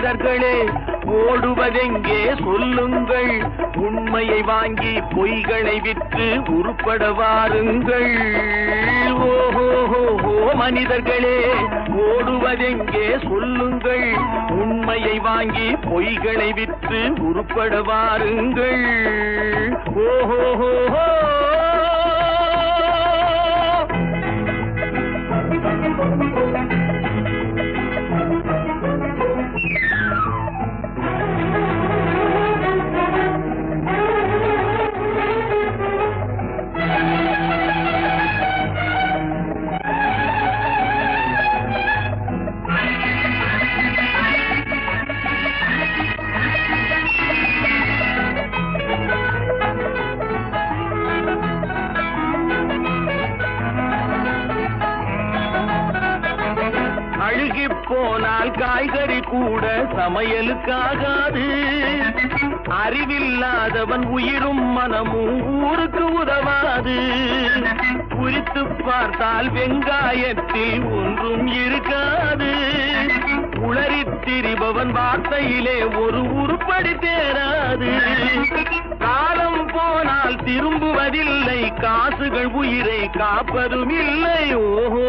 மனிதர்களே ஓடுவதெங்கே சொல்லுங்கள், உண்மையை வாங்கி பொய்களை விற்று உருப்பட வாருங்கள். ஓஹோ மனிதர்களே ஓடுவதெங்கே சொல்லுங்கள், உண்மையை வாங்கி பொய்களை விற்று உருப்பட வாருங்கள். ஓஹோ போனால் காய்கறி கூட சமையலுக்காகாது. அறிவில்லாதவன் உயிரும் மனமும் ஊருக்கு உதவாது. குறித்து பார்த்தால் வெங்காயத்தில் ஒன்றும் இருக்காது. உளறித் திரிபவன் வார்த்தையிலே ஒரு உருப்படி தேராது. காலம் போனால் திரும்புவதில்லை, காசுகள் உயிரை காப்பதும் இல்லை. ஓஹோ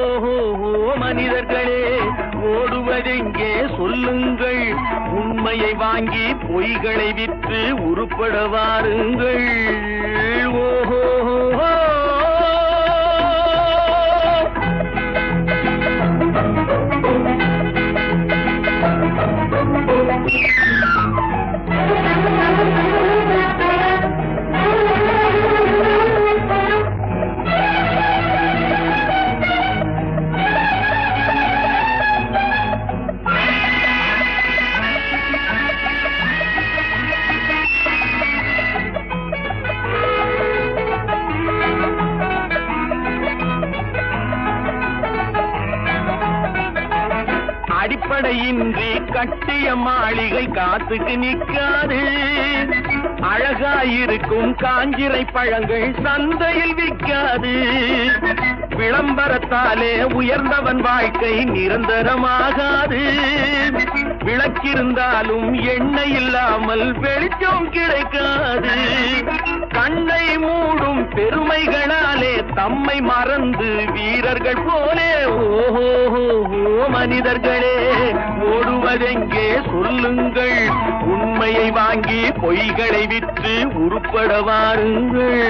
மனிதர்களே ஓடுவதெங்கே சொல்லுங்கள், உண்மையை வாங்கி பொய்களை விற்று உருப்பட வாருங்கள். ஓஹோ அடிப்படையின்றி கட்டிய மாளிகை காத்துக்கு நிற்காது. அழகாயிருக்கும் காஞ்சிரை பழங்கள் சந்தையில் விற்காது. விளம்பரத்தாலே உயர்ந்தவன் வாழ்க்கை நிரந்தரமாகாது. விளக்கிருந்தாலும் எண்ணெய் இல்லாமல் வெளிச்சம் கிடைக்காது. கண்ணை மூடும் பெருமைகளாலே தம்மை மறந்து வீரர்கள் போலே ஓஹோ மனிதர்களே ஓடுவதெங்கே சொல்லுங்கள், உண்மையை வாங்கி பொய்களை விற்று உருப்பட வாருங்கள்.